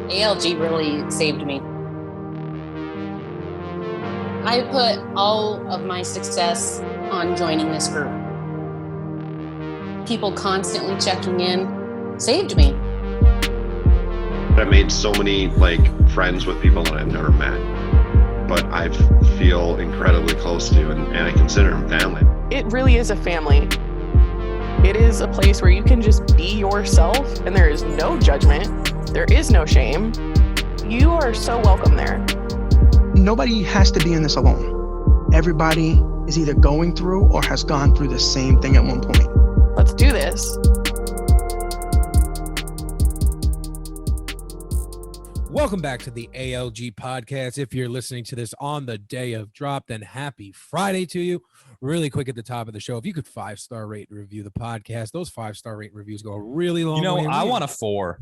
ALG really saved me. I put all of my success on joining this group. People constantly checking in saved me. I made so many friends with people that I've never met, but I feel incredibly close to, and I consider them family. It really is a family. It is a place where you can just be yourself and there is no judgment. There is no shame. You are so welcome there. Nobody has to be in this alone. Everybody is either going through or has gone through the same thing at one point. Let's do this. Welcome back to the ALG podcast. If you're listening to this on the day of drop, then happy Friday to you. Really quick at the top of the show, if you could 5-star rate and review the podcast, those 5-star rate reviews go a really long way. I want a 4.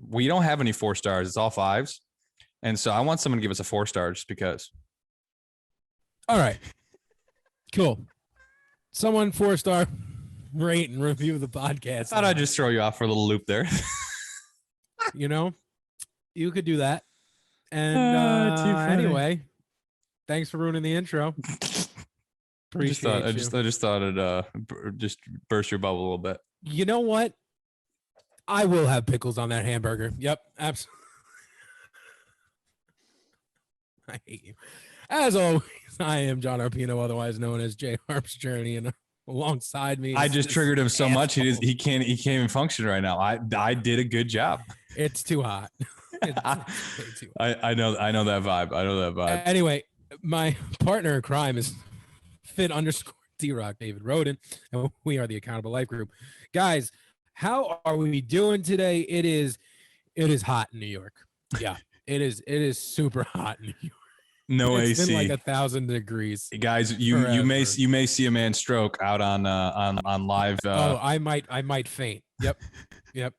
We don't have any 4 stars. It's all 5s. And so I want someone to give us a 4-star just because. All right. Cool. Someone 4-star rate and review the podcast. Thought I'd just throw you off for a little loop there. You could do that. And anyway, thanks for ruining the intro. I just thought it'd just burst your bubble a little bit. You know what? I will have pickles on that hamburger. Yep, absolutely. I hate you. As always, I am John Arpino, otherwise known as J Harp's Journey, and alongside me, I just triggered him so much he can't even function right now. I did a good job. It's too hot. I know that vibe. Anyway, my partner in crime is Fit_D-Rock David Roden, and we are the Accountable Life Group. Guys, how are we doing today? It is hot in New York. Yeah, it is super hot in New York. No it's AC. Been like 1,000 degrees. Guys, you may see a man stroke out on live. I might faint. Yep,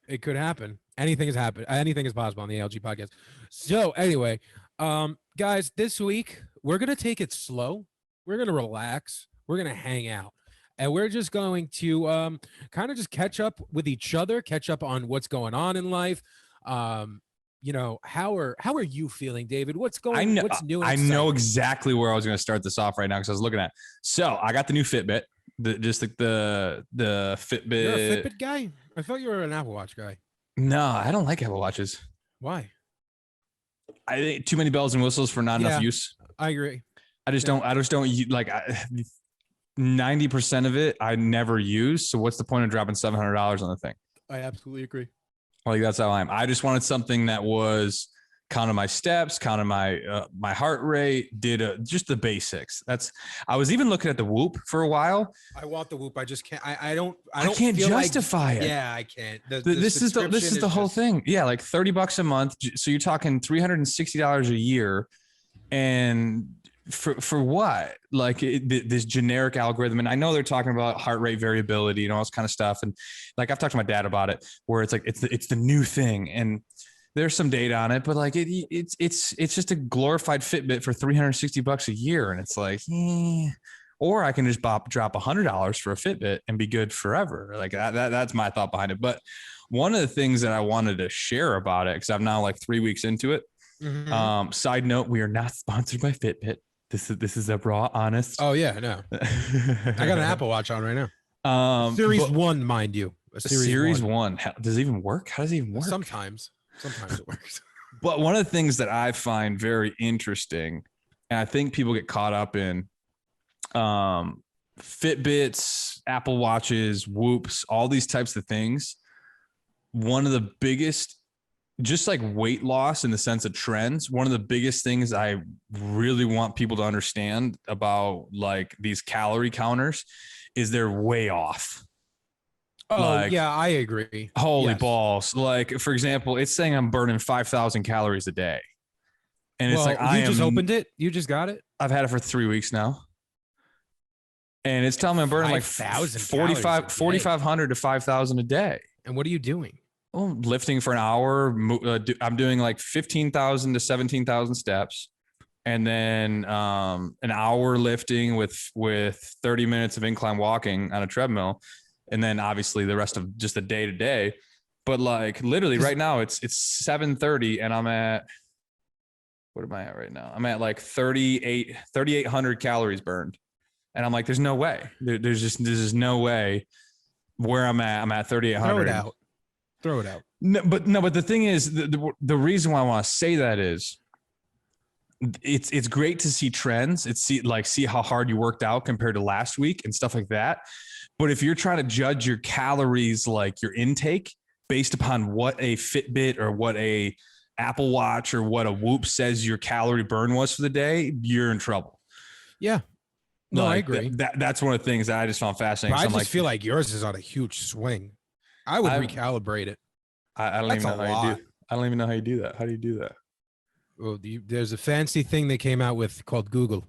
it could happen. Anything has happened. Anything is possible on the ALG podcast. So anyway, guys, this week we're gonna take it slow. We're gonna relax. We're gonna hang out, and we're just going to kind of just catch up with each other, catch up on what's going on in life. How are you feeling, David? What's new? I know exactly where I was going to start this off right now because I was looking at. So I got the new Fitbit, the Fitbit. You're a Fitbit guy? I thought you were an Apple Watch guy. No, I don't like Apple Watches. Why? I think too many bells and whistles for not enough use. I agree. I just don't 90% of it I never use. So what's the point of dropping $700 on the thing? I absolutely agree. Like that's how I am. I just wanted something that was counted my steps, counted my heart rate, just the basics. I was even looking at the Whoop for a while. I want the Whoop. I just can't. I can't justify it. Yeah, I can't. This is the whole thing. Yeah, like $30 a month. So you're talking $360 a year, and for what? Like this generic algorithm. And I know they're talking about heart rate variability and all this kind of stuff. And like I've talked to my dad about it, where it's like it's the new thing, and there's some data on it, but like it's just a glorified Fitbit for $360 a year, and it's like, or I can just drop $100 for a Fitbit and be good forever. Like that's my thought behind it. But one of the things that I wanted to share about it, because I'm now like 3 weeks into it. Mm-hmm. Side note: we are not sponsored by Fitbit. This is a raw, honest. Oh yeah, no. I got an Apple Watch on right now. Series 1, mind you. Series 1. Does it even work? How does it even work? Sometimes it works. But one of the things that I find very interesting, and I think people get caught up in, Fitbits, Apple Watches, Whoops, all these types of things. One of the biggest, just like weight loss in the sense of trends, one of the biggest things I really want people to understand about like these calorie counters is they're way off. Oh, yeah, I agree. Holy balls. Like, for example, it's saying I'm burning 5,000 calories a day. And it's like, you just opened it? You just got it? I've had it for 3 weeks now. And it's telling me I'm burning like 4,500 to 5,000 a day. And what are you doing? Oh, lifting for an hour. I'm doing like 15,000 to 17,000 steps. And then an hour lifting with 30 minutes of incline walking on a treadmill. And then obviously the rest of just the day to day. But like literally right now it's 7:30 and I'm at, what am I at right now? I'm at like 3,800 calories burned. And I'm like, there's no way. There's just no way where I'm at 3,800. Throw it out. No, but the thing is, the reason why I want to say that is it's great to see trends. It's see how hard you worked out compared to last week and stuff like that. But if you're trying to judge your calories, like your intake based upon what a Fitbit or what a Apple Watch or what a Whoop says your calorie burn was for the day, you're in trouble. Yeah. No, like, I agree. That's one of the things that I just found fascinating. But So I just feel like yours is on a huge swing. I would recalibrate it. I don't even know how you do. I don't even know how you do that. How do you do that? Well, there's a fancy thing they came out with called Google.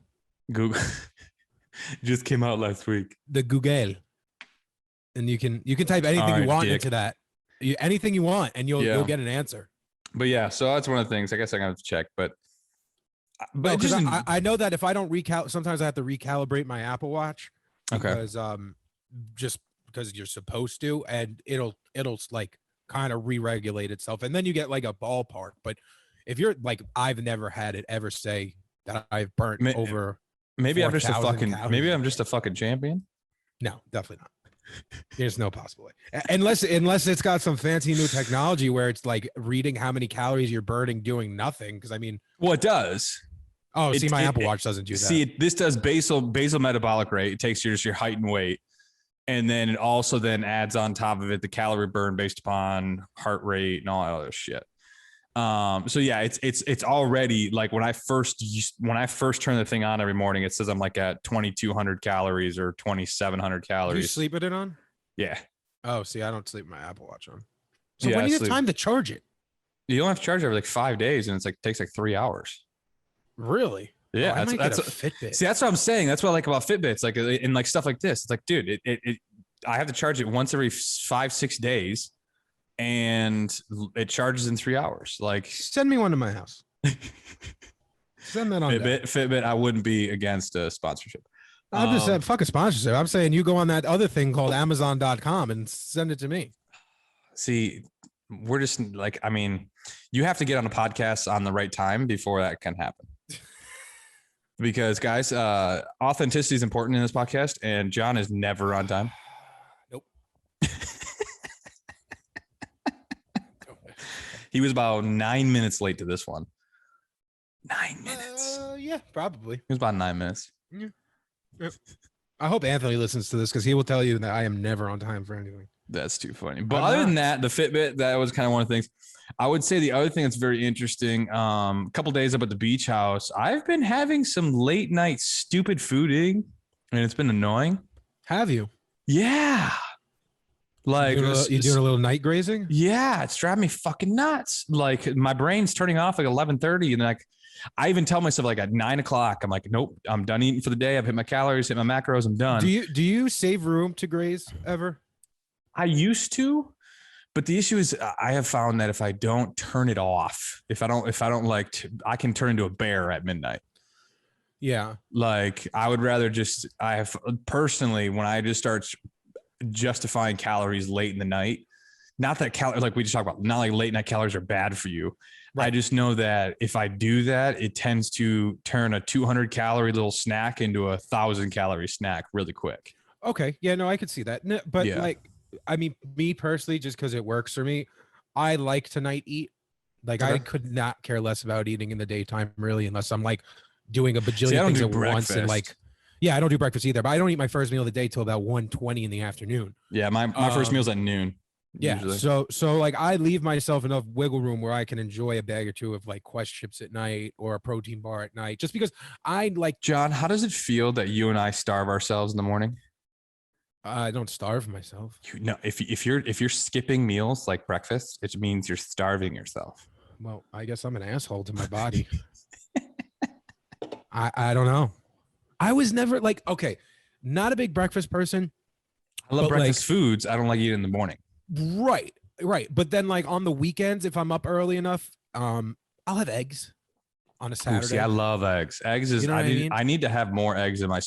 Google just came out last week. The Google, and you can type anything you want into that. Anything you want, and you'll get an answer. But yeah, so that's one of the things. I guess I'm gonna have to check, but because I know that if I don't sometimes I have to recalibrate my Apple Watch because just because you're supposed to, and it'll like kind of re-regulate itself, and then you get like a ballpark. But if you're like, I've never had it ever say that I've burnt over. Maybe I'm just a fucking calories. Champion. No, definitely not. There's no possible way. Unless it's got some fancy new technology where it's like reading how many calories you're burning doing nothing. Because I mean, well, it does. Oh, my Apple Watch doesn't do that. See, this does basal metabolic rate. It takes your height and weight, and then it also then adds on top of it the calorie burn based upon heart rate and all that other shit. So yeah, it's already like when I first turn the thing on every morning, it says I'm like at 2,200 calories or 2,700 calories. Do you sleep with it on? Yeah. Oh, see, I don't sleep with my Apple Watch on. So yeah, when do you have time to charge it? You don't have to charge it every like 5 days, and it's like takes like 3 hours. Really? Yeah, I might get a Fitbit. See, that's what I'm saying. That's what I like about Fitbits. Like in like stuff like this, it's like, dude, I have to charge it once every 5-6 days. And it charges in 3 hours. Like, send me one to my house. Send that on Fitbit. I wouldn't be against a sponsorship. I'm just saying, fuck a sponsorship. I'm saying you go on that other thing called Amazon.com and send it to me. See, we're just like, I mean, you have to get on a podcast on the right time before that can happen. Because guys, authenticity is important in this podcast, and John is never on time. He was about 9 minutes late to this one. 9 minutes. Yeah, probably. He was about 9 minutes. Yeah. Yep. I hope Anthony listens to this because he will tell you that I am never on time for anything. That's too funny. But other than that, the Fitbit, that was kind of one of the things. I would say the other thing that's very interesting, a couple days up at the beach house, I've been having some late night stupid food eating, and it's been annoying. Have you? Yeah. Like you doing a little night grazing? Yeah, it's driving me fucking nuts. Like my brain's turning off like 11:30, and like I even tell myself like at 9 o'clock, I'm like, nope, I'm done eating for the day. I've hit my calories, hit my macros, I'm done. Do you save room to graze ever? I used to, but the issue is I have found that if I don't turn it off, if I don't like, I can turn into a bear at midnight. Yeah. Like I would rather I have personally, when I just start justifying calories late in the night, not that like we just talked about, not like late night calories are bad for you. Right. I just know that if I do that, it tends to turn a 200 calorie little snack into 1,000 calorie snack really quick. Okay. Yeah, no, I could see that. No, but yeah. Like, I mean, me personally, just because it works for me, I like to night eat. Like I could not care less about eating in the daytime really, unless I'm like doing a bajillion things at once and like, yeah, I don't do breakfast either, but I don't eat my first meal of the day till about 1:20 in the afternoon. Yeah, my first meal's at noon. Yeah, usually. so like I leave myself enough wiggle room where I can enjoy a bag or two of like Quest chips at night or a protein bar at night, just because I like. John, how does it feel that you and I starve ourselves in the morning? I don't starve myself. If you're skipping meals like breakfast, it means you're starving yourself. Well, I guess I'm an asshole to my body. I don't know. I was never like, okay, not a big breakfast person. I love breakfast foods. I don't like eating in the morning. Right. But then like on the weekends, if I'm up early enough, I'll have eggs on a Saturday. Ooh, see, I love eggs. Eggs is, I need to have more eggs in my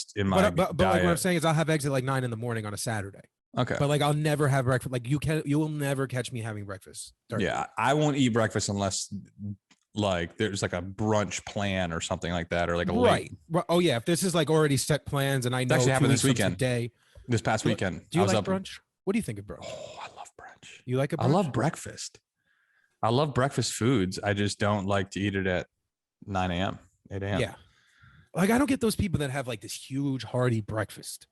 but diet. like what I'm saying is I'll have eggs at like 9 in the morning on a Saturday. Okay. But like I'll never have breakfast. Like you will never catch me having breakfast. Yeah, I won't eat breakfast unless like there's like a brunch plan or something like that, or like a late. Oh yeah, if this is like already set plans and I know actually happened this weekend. Today. This past weekend. Do you like brunch? What do you think of brunch? Oh, I love brunch. You like a brunch? I love breakfast. I love breakfast foods. I just don't like to eat it at 9 a.m., 8 a.m. Yeah. Like I don't get those people that have like this huge hearty breakfast.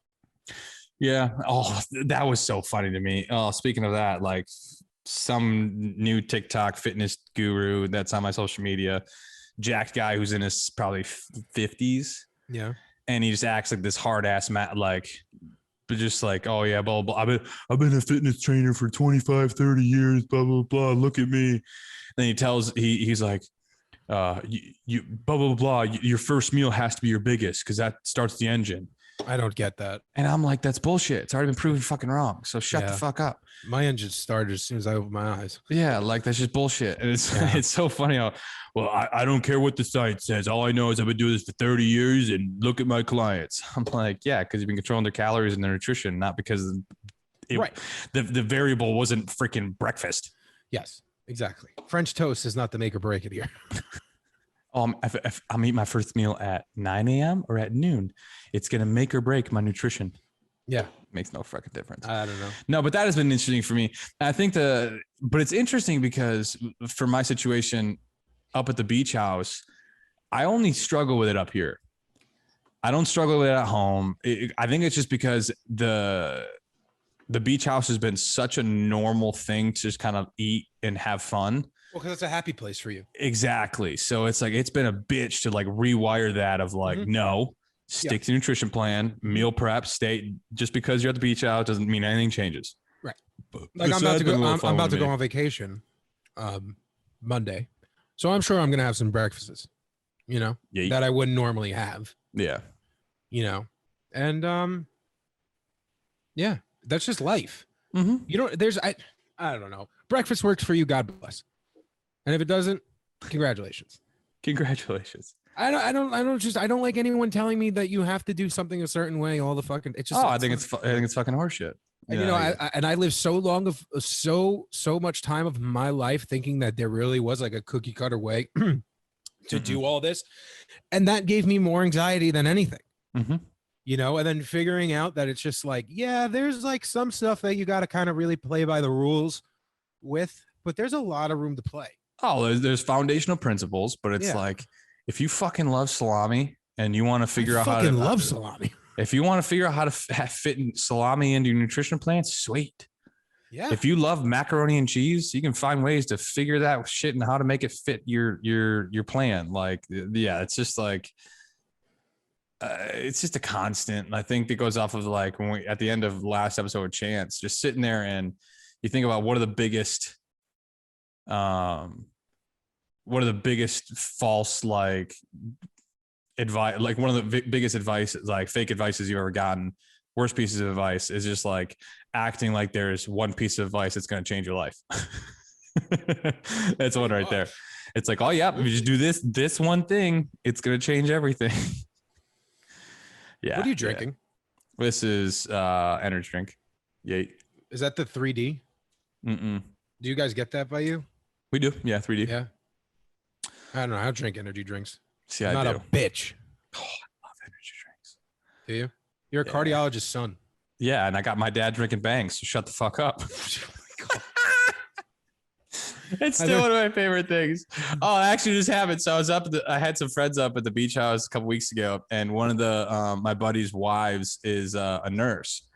Yeah. Oh, that was so funny to me. Oh, speaking of that, like some new TikTok fitness guru that's on my social media, jacked guy who's in his probably 50s. Yeah. And he just acts like this hard ass like, but just like, oh yeah, blah, blah, blah. I've been a fitness trainer for 25, 30 years, blah, blah, blah. Look at me. Then he tells, he's like, you blah, blah, blah. Your first meal has to be your biggest because that starts the engine. I don't get that. And I'm like, that's bullshit. It's already been proven fucking wrong. So shut the fuck up. My engine started as soon as I opened my eyes. Yeah, like that's just bullshit. And it's so funny how, well, I don't care what the science says. All I know is I've been doing this for 30 years and look at my clients. I'm like, yeah, because you've been controlling their calories and their nutrition, not because the variable wasn't freaking breakfast. Yes, exactly. French toast is not the make or break it here. If I'm eating my first meal at 9 a.m. or at noon, it's going to make or break my nutrition. Yeah. Makes no fucking difference. I don't know. No, but that has been interesting for me. I think but it's interesting because for my situation up at the beach house, I only struggle with it up here. I don't struggle with it at home. I think it's just because the beach house has been such a normal thing to just kind of eat and have fun. Well, because it's a happy place for you. Exactly. So it's like, it's been a bitch to like rewire that of like, no, stick to nutrition plan, meal prep, stay. Just because you're at the beach house doesn't mean anything changes. Right. Like I'm about to go on vacation Monday. So I'm sure I'm going to have some breakfasts, that I wouldn't normally have. Yeah. And yeah, that's just life. Mm-hmm. I don't know. Breakfast works for you. God bless. And if it doesn't, congratulations. Congratulations. I don't like anyone telling me that you have to do something a certain way all the fucking. It's just. I think it's fucking horseshit. And, I lived so much time of my life thinking that there really was like a cookie cutter way to do all this, and that gave me more anxiety than anything. Mm-hmm. And then figuring out that it's just like, yeah, there's like some stuff that you got to kind of really play by the rules with, but there's a lot of room to play. Oh, there's foundational principles, but it's like, if you fucking love salami and you want to figure out how to love salami, if you want to figure out how to fit salami into your nutrition plan, sweet. Yeah. If you love macaroni and cheese, you can find ways to figure that shit and how to make it fit your plan. Like, yeah, it's just like, it's just a constant. I think that goes off of like when at the end of last episode with Chance, just sitting there and you think about what are the biggest false like advice, like one of the biggest advice, like fake advices you've ever gotten, worst pieces of advice is just like acting like there's one piece of advice that's going to change your life. That's one right there. It's like, oh yeah, if you just do this one thing, it's going to change everything. Yeah. What are you drinking? Yeah. This is energy drink. Yay. Is that the 3D? Mm-mm. Do you guys get that by you? We do. Yeah, 3D. Yeah. I don't know. I drink energy drinks. See, I'm not a bitch. Oh, I love energy drinks. Do you? You're a cardiologist's son. Yeah, and I got my dad drinking bangs, so shut the fuck up. It's still one of my favorite things. Oh, I actually just happened. So I was I had some friends up at the beach house a couple weeks ago, and one of the my buddy's wives is a nurse,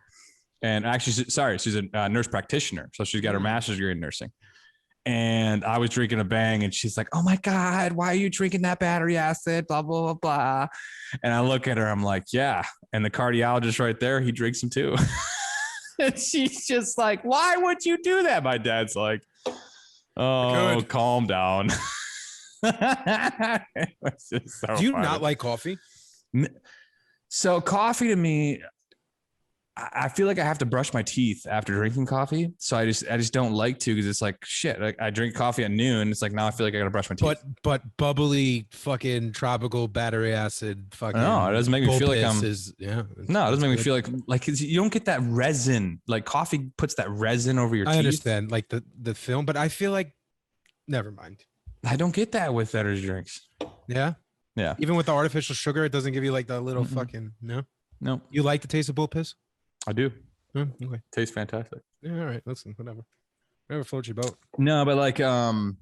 and actually, she's a nurse practitioner. So she's got her master's degree in nursing. And I was drinking a bang, and she's like, "Oh my God, why are you drinking that battery acid?" Blah blah blah blah. And I look at her, I'm like, "Yeah." And the cardiologist right there, he drinks them too. And she's just like, "Why would you do that?" My dad's like, "Oh, calm down." It's just so do you funny. not like coffee? So coffee to me, I feel like I have to brush my teeth after drinking coffee. So I just don't like to, because it's like shit. Like I drink coffee at noon. It's like now I feel like I gotta brush my teeth. But bubbly fucking tropical battery acid fucking. No, it doesn't make me feel like I'm. Yeah. No, it doesn't make me feel like you don't get that resin. Like coffee puts that resin over your teeth. I understand, like the film, but I feel like, never mind. I don't get that with energy drinks. Yeah. Yeah. Even with the artificial sugar, it doesn't give you like the little fucking no. No, You like the taste of bull piss? I do. Okay. Tastes fantastic. Yeah. All right. Listen, whatever. Whatever floats your boat. No, but like and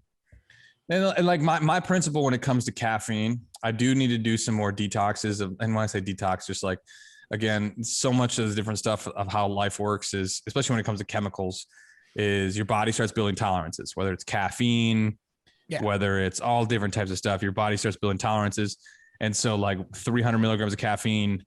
like my principle when it comes to caffeine, I do need to do some more detoxes of, and when I say detox, just like, again, so much of the different stuff of how life works is, especially when it comes to chemicals, is your body starts building tolerances, whether it's caffeine, whether it's all different types of stuff, your body starts building tolerances. And so like 300 milligrams of caffeine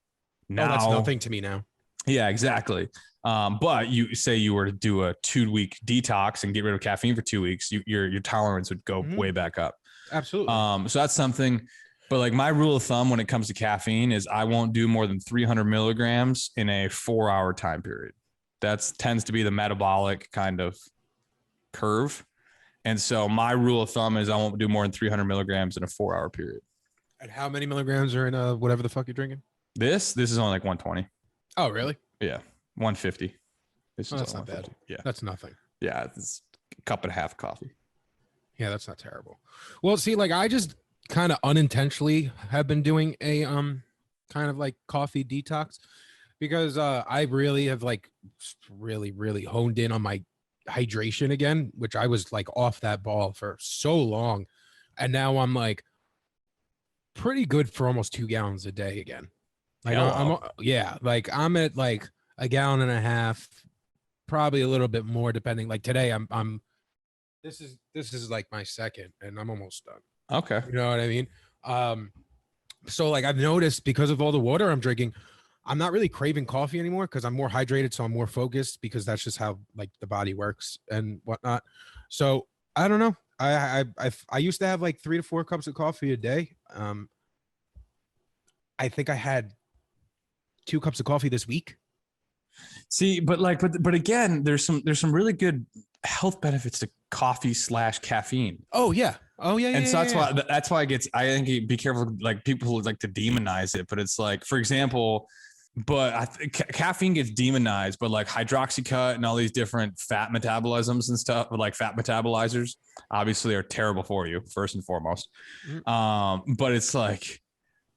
now, that's nothing to me now. Yeah, exactly. But you say you were to do a 2-week detox and get rid of caffeine for 2 weeks, your tolerance would go way back up. Absolutely. So that's something. But like my rule of thumb when it comes to caffeine is I won't do more than 300 milligrams in a 4-hour time period. That tends to be the metabolic kind of curve. And so my rule of thumb is I won't do more than 300 milligrams in a 4-hour period. And how many milligrams are in whatever the fuck you're drinking? This is only like 120. Oh, really? Yeah. 150. That's not bad. Yeah. That's nothing. Yeah. It's a cup and a half of coffee. Yeah, that's not terrible. Well, see, like I just kind of unintentionally have been doing a kind of like coffee detox, because I really have like really honed in on my hydration again, which I was like off that ball for so long, and now I'm like pretty good for almost 2 gallons a day again. Like like I'm at like a gallon and a half, probably a little bit more depending. Like today I'm this is like my second and I'm almost done. Okay. You know what I mean? So like I've noticed, because of all the water I'm drinking, I'm not really craving coffee anymore because I'm more hydrated, so I'm more focused, because that's just how like the body works and whatnot. So I don't know. I used to have like 3 to 4 cups of coffee a day. I think I had 2 cups of coffee this week. See, but again, there's some really good health benefits to coffee / caffeine. Oh yeah. And so that's why it gets, I think be careful, like people who like to demonize it, but it's like, for example, but I think caffeine gets demonized, but like hydroxycut and all these different fat metabolisms and stuff, like fat metabolizers, obviously are terrible for you first and foremost. But it's like,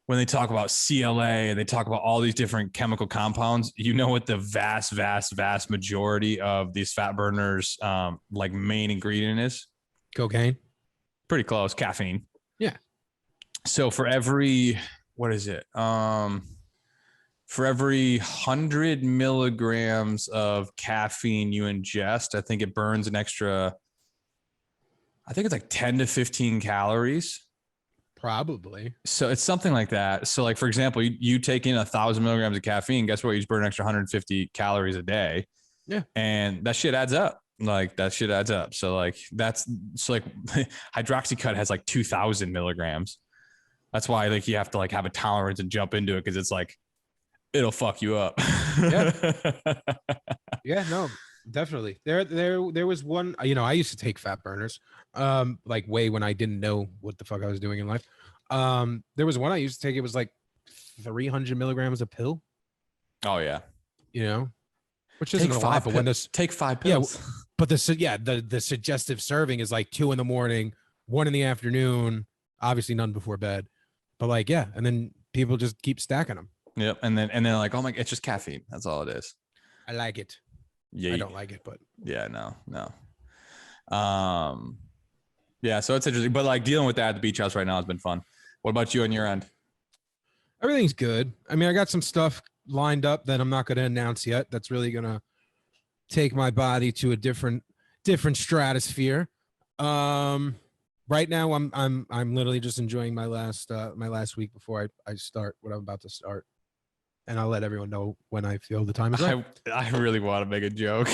when they talk about CLA and they talk about all these different chemical compounds, you know what the vast majority of these fat burners, like main ingredient is? Cocaine. Pretty close. Caffeine. Yeah. So for every, what is it? For every 100 milligrams of caffeine you ingest, I think it burns an extra, I think it's like 10 to 15 calories. Probably. So it's something like that. So like, for example, you take in 1,000 milligrams of caffeine, guess what? You just burn an extra 150 calories a day. Yeah. And that shit adds up. Like that shit adds up. So like, hydroxycut has like 2,000 milligrams. That's why like you have to like have a tolerance and jump into it. Cause it's like, it'll fuck you up. Yeah. Yeah, no, definitely. There was one, I used to take fat burners, like way when I didn't know what the fuck I was doing in life. There was one I used to take, it was like 300 milligrams a pill. Oh yeah. Which isn't a lot, but when take 5 pills. Yeah, but the suggestive serving is like 2 a.m, 1 p.m, obviously none before bed, but like, yeah. And then people just keep stacking them. Yep. And then like, oh my, it's just caffeine. That's all it is. I like it. Yeah. I don't like it, but yeah, no. Yeah. So it's interesting, but like dealing with that at the beach house right now has been fun. What about you on your end? Everything's good. I mean, I got some stuff lined up that I'm not going to announce yet. That's really going to take my body to a different stratosphere. Right now I'm literally just enjoying my last week before I start what I'm about to start. And I'll let everyone know when I feel the time is right. I really want to make a joke.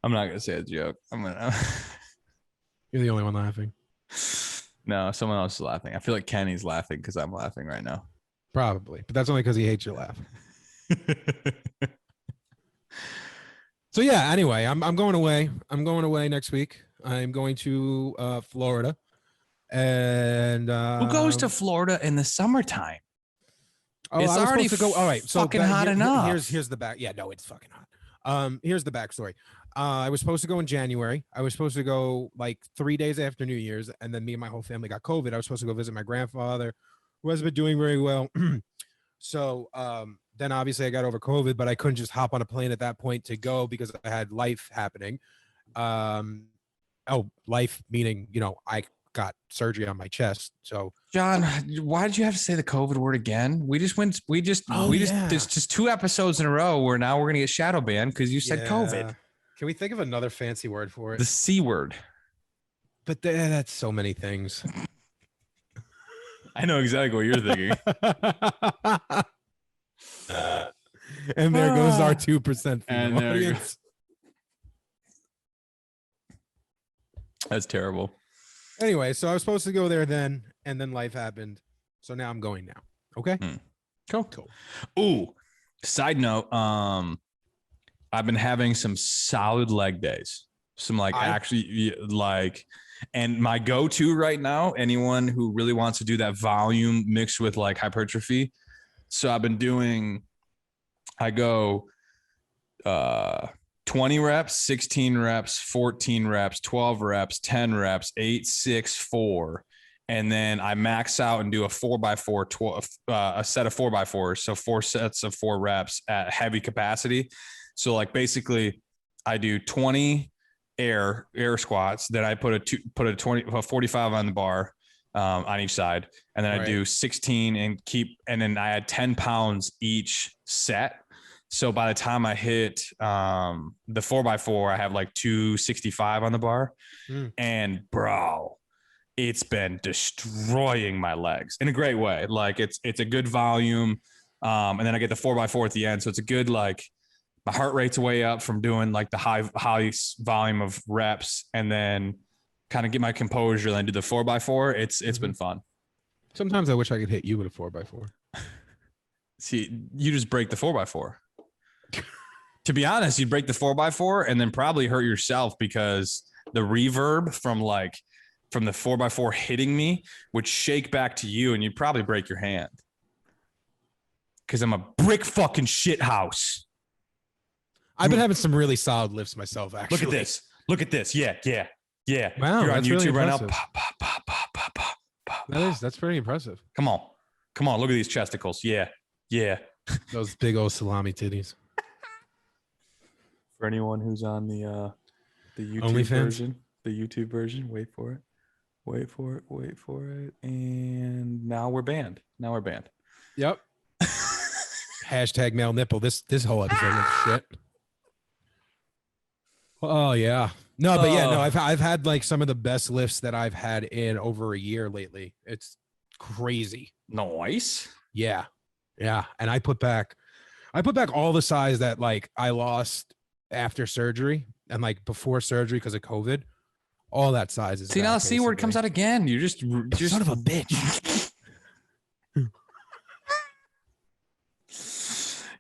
I'm not going to say a joke. You're the only one laughing. No, someone else is laughing. I feel like Kenny's laughing because I'm laughing right now. Probably, but that's only because he hates your laugh. So yeah. Anyway, I'm going away. I'm going away next week. I'm going to Florida, and Who goes to Florida in the summertime? Oh, it's I was already supposed to go. All right, so fucking hot enough. Here's the back. Yeah, no, it's fucking hot. Here's the backstory. I was supposed to go in January. I was supposed to go like 3 days after New Year's, and then me and my whole family got COVID. I was supposed to go visit my grandfather, who hasn't been doing very well. So then obviously I got over COVID, but I couldn't just hop on a plane at that point to go because I had life happening. Life meaning, I got surgery on my chest. So John, why did you have to say the COVID word again? There's just 2 episodes in a row where now we're going to get shadow banned because you said COVID. Can we think of another fancy word for it? The C word. But that's so many things. I know exactly what you're thinking. And there goes our 2% and the audience. That's terrible. Anyway, so I was supposed to go there then, and then life happened. So now I'm going now. Okay. Cool. Ooh, side note. I've been having some solid leg days. Some and my go-to right now, anyone who really wants to do that volume mixed with like hypertrophy. So I've been doing, I go 20 reps, 16 reps, 14 reps, 12 reps, 10 reps, 8, 6, 4. And then I max out and do a 4x4, a set of 4x4s. So 4 sets of 4 reps at heavy capacity. So like basically I do 20 air squats. Then I put a 45 on the bar on each side. And then I do 16 and then I add 10 pounds each set. So by the time I hit the 4x4, I have like 265 on the bar. And bro, it's been destroying my legs in a great way. Like it's a good volume. And then I get the 4x4 at the end. So it's a good, like, my heart rate's way up from doing like the high volume of reps, and then kind of get my composure and then do the 4x4. It's been fun. Sometimes I wish I could hit you with a 4x4. See, you just break the 4x4. To be honest, you'd break the 4x4 and then probably hurt yourself because the reverb from the 4x4 hitting me would shake back to you and you'd probably break your hand. Because I'm a brick fucking shit house. I've been having some really solid lifts myself, actually. Look at this. Yeah. Wow, you're on YouTube really right now. That's pretty impressive. Come on. Look at these chesticles. Yeah. Those big old salami titties. For anyone who's on the YouTube OnlyFans? version, wait for it. And now we're banned. Yep. Hashtag male nipple. This whole episode is shit. Oh yeah. No, but yeah, no, I've had like some of the best lifts that I've had in over a year lately. It's crazy. Nice. Yeah. And I put back all the size that like I lost after surgery and like before surgery because of COVID. All that size is. See, now the C word comes out again. You're just son of a bitch.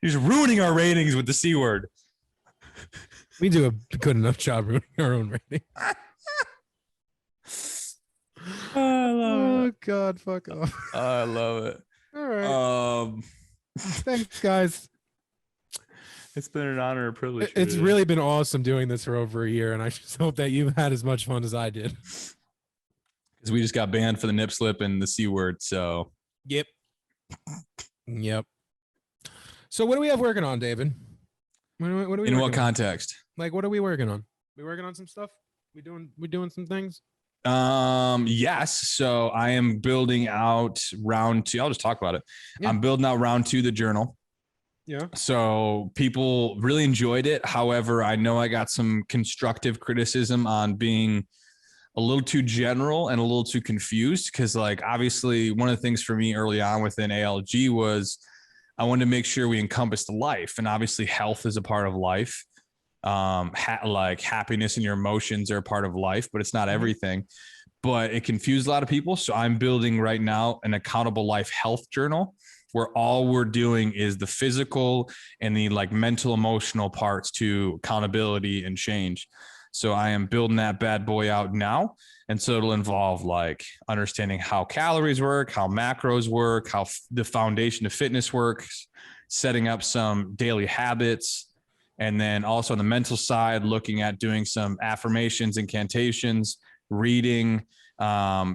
You're just ruining our ratings with the C word. We do a good enough job ruining our own rating. Oh God, fuck off. I love it. All right. Thanks, guys. It's been an honor and privilege. It's really been awesome doing this for over a year, and I just hope that you've had as much fun as I did. Because we just got banned for the nip slip and the C word. So. Yep. So what do we have working on, David? What are we in what context? Like, what are we working on? We working on some stuff? We doing some things? Yes. So I am building out round 2. I'll just talk about it. Yeah. I'm building out round 2, the journal. Yeah. So people really enjoyed it. However, I know I got some constructive criticism on being a little too general and a little too confused. Cause like, obviously one of the things for me early on within ALG was I wanted to make sure we encompassed life, and obviously health is a part of life. Like happiness and your emotions are a part of life, but it's not everything. but it confused a lot of people. So I'm building right now an accountable life health journal where all we're doing is the physical and the like mental, emotional parts to accountability and change. So I am building that bad boy out now. And so it'll involve like understanding how calories work, how macros work, how the foundation of fitness works, setting up some daily habits. And then also on the mental side, looking at doing some affirmations, incantations, reading,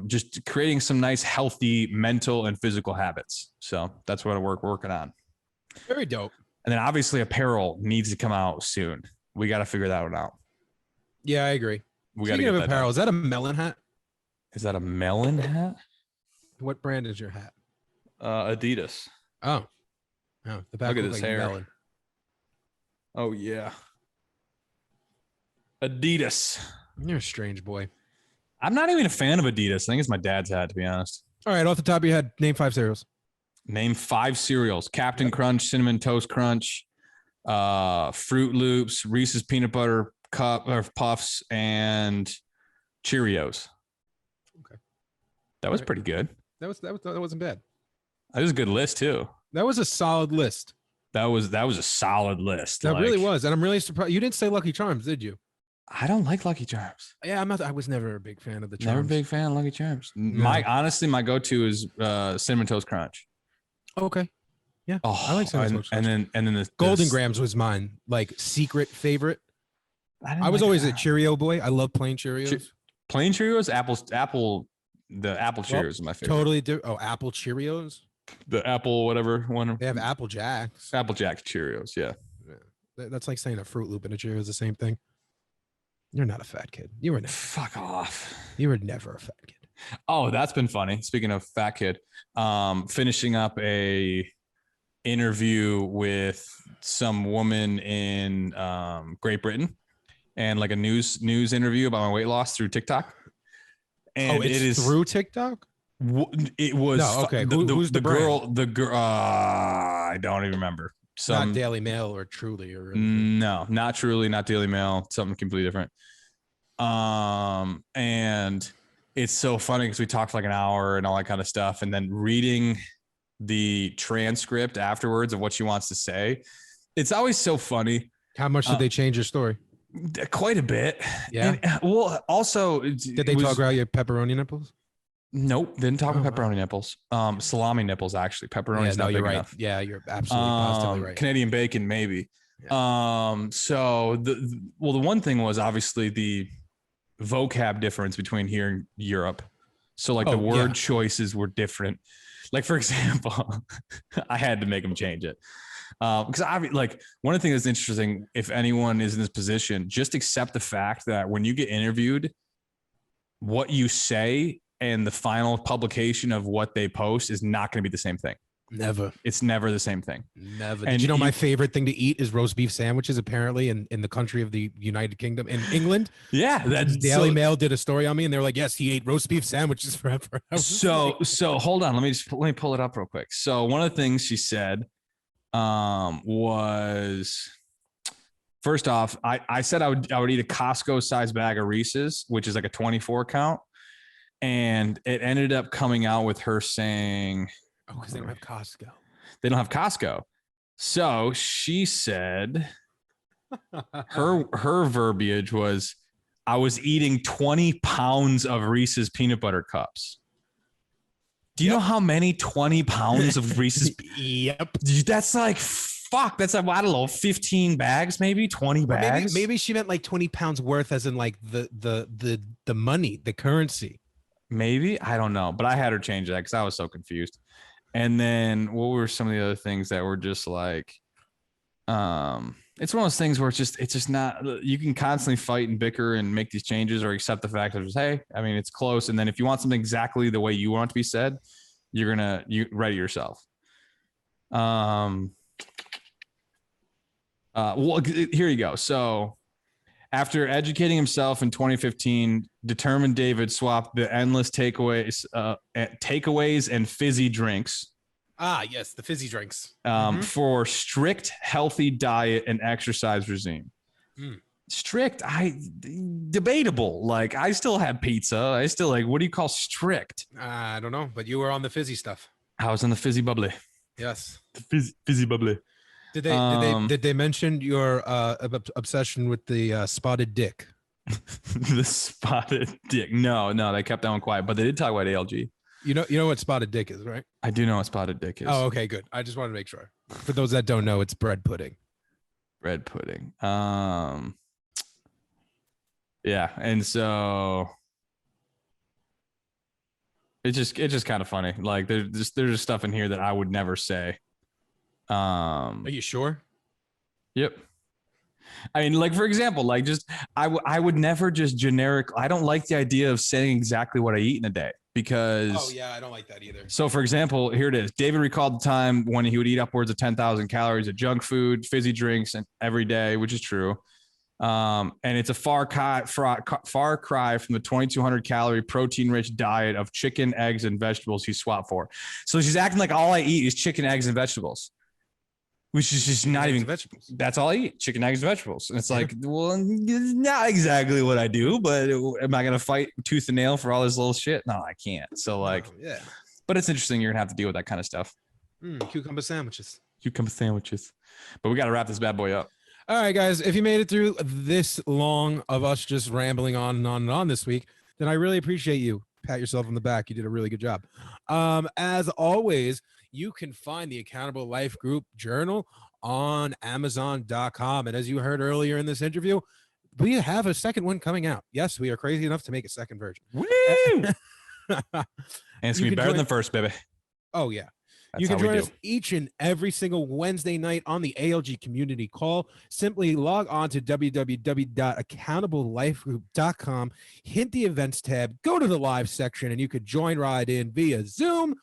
just creating some nice, healthy mental and physical habits. So that's what we're working on. Very dope. And then obviously apparel needs to come out soon. We got to figure that one out. Yeah, I agree. We got to Speaking get of that apparel, done. is that a melon hat? Is that a melon hat? What brand is your hat? Adidas. Oh, the back Look at looks this like hair. melon. Oh yeah. Adidas. You're a strange boy. I'm not even a fan of Adidas. I think it's my dad's hat, to be honest. All right, off the top of your head, name 5 cereals. Name 5 cereals: Captain Crunch, Cinnamon Toast Crunch, Fruit Loops, Reese's Peanut Butter Cup or Puffs, and Cheerios. Okay, that was pretty good. That wasn't bad. That was a good list too. That was a solid list. That was a solid list. That really was, and I'm really surprised you didn't say Lucky Charms, did you? I don't like Lucky Charms. Yeah, I'm not. I was never a big fan of the Charms. Never a big fan of Lucky Charms. No. My go-to is Cinnamon Toast Crunch. Okay. Yeah. Oh, I like Cinnamon Toast Crunch. and then the Golden Grams was mine, like secret favorite. I was always a Cheerio boy. I love plain Cheerios. Plain Cheerios, the apple Cheerios is my favorite. Totally different. Oh, apple Cheerios. The apple whatever one. They have Apple Jacks. Apple Jack Cheerios, yeah. That's like saying a Fruit Loop and a Cheerio is the same thing. You're not a fat kid. You were never. Fuck off. You were never a fat kid. Oh, that's been funny. Speaking of fat kid, finishing up a interview with some woman in Great Britain, and like a news interview about my weight loss through TikTok. And it is through TikTok. It was no, okay. Who's the brand? girl? I don't even remember. Not Daily Mail or Truly or anything. No, not Truly, not Daily Mail. Something completely different. And it's so funny because we talked for like an hour and all that kind of stuff, and then reading the transcript afterwards of what she wants to say. It's always so funny. How much did they change your story? Quite a bit. Yeah. And, well, also, did they talk about your pepperoni nipples? Nope, didn't talk about pepperoni nipples. Salami nipples, actually. Pepperoni is not big enough. Yeah, you're absolutely positively right. Canadian bacon, maybe. Yeah. So the one thing was obviously the vocab difference between here and Europe. So like the word choices were different. Like, for example, I had to make them change it. Because like one of the things that's interesting, if anyone is in this position, just accept the fact that when you get interviewed, what you say and the final publication of what they post is not going to be the same thing. Never. It's never the same thing. Never. And you know my favorite thing to eat is roast beef sandwiches, apparently, in the country of the United Kingdom, in England. Yeah. That's Daily Mail did a story on me, and they were like, yes, he ate roast beef sandwiches forever. So hold on. Let me pull it up real quick. So one of the things she said was, first off, I said I would eat a Costco size bag of Reese's, which is like a 24 count. And it ended up coming out with her saying, oh, because they don't have Costco. They don't have Costco. So she said her verbiage was, I was eating 20 pounds of Reese's peanut butter cups. Do you know how many 20 pounds of Reese's? Yep. That's like, fuck. That's like, I don't know, 15 bags, maybe 20 bags. Maybe she meant like 20 pounds worth as in like the money, the currency. Maybe. I don't know. But I had her change that because I was so confused. And then what were some of the other things that were just like, it's one of those things where it's just not, you can constantly fight and bicker and make these changes or accept the fact that just, hey, I mean, it's close. And then if you want something exactly the way you want it to be said, you write it yourself. Well, here you go. So after educating himself in 2015, determined David swapped the endless takeaways and fizzy drinks. Ah, yes, the fizzy drinks. For strict, healthy diet and exercise regime. strict. Debatable. Like I still have pizza. I still like. What do you call strict? I don't know, but you were on the fizzy stuff. I was on the fizzy bubbly. Yes. The fizzy bubbly. Did they mention your obsession with the spotted dick? The spotted dick? No, they kept that one quiet, but they did talk about ALG. You know what spotted dick is, right? I do know what spotted dick is. Oh, okay, good. I just wanted to make sure. For those that don't know, it's bread pudding. Bread pudding. Yeah, and so it's just kind of funny. Like there's just stuff in here that I would never say. Are you sure? Yep. I mean, like for example, like just I would never just generic. I don't like the idea of saying exactly what I eat in a day because. Oh yeah, I don't like that either. So for example, here it is. David recalled the time when he would eat upwards of 10,000 calories of junk food, fizzy drinks, and every day, which is true. And it's a far cry from the 2,200 calorie protein rich diet of chicken, eggs, and vegetables he swapped for. So she's acting like all I eat is chicken, eggs, and vegetables, which is just not even vegetables. That's all I eat: chicken, eggs, and vegetables. And it's like, well, it's not exactly what I do, but am I gonna fight tooth and nail for all this little shit? No, I can't. So like, yeah. But it's interesting. You're gonna have to deal with that kind of stuff. Cucumber sandwiches. But we got to wrap this bad boy up. All right, guys, if you made it through this long of us just rambling on and on and on this week, then I really appreciate you. Pat yourself on the back. You did a really good job. As always, you can find the Accountable Life Group Journal on Amazon.com. And as you heard earlier in this interview, we have a second one coming out. Yes, we are crazy enough to make a second version. Woo! And it's going to be better than the first, baby. Oh, yeah. That's you can how we join do. us each and every single Wednesday night on the ALG community call. Simply log on to www.accountable.lifegroup.com, hit the events tab, go to the live section, and you could join right in via Zoom,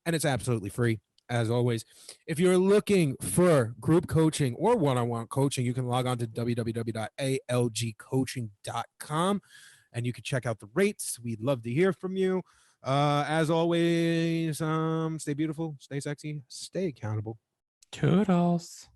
and it's absolutely free, as always. If you're looking for group coaching or one-on-one coaching, you can log on to www.algcoaching.com, and you can check out the rates. We'd love to hear from you. As always, stay beautiful, stay sexy, stay accountable. Toodles.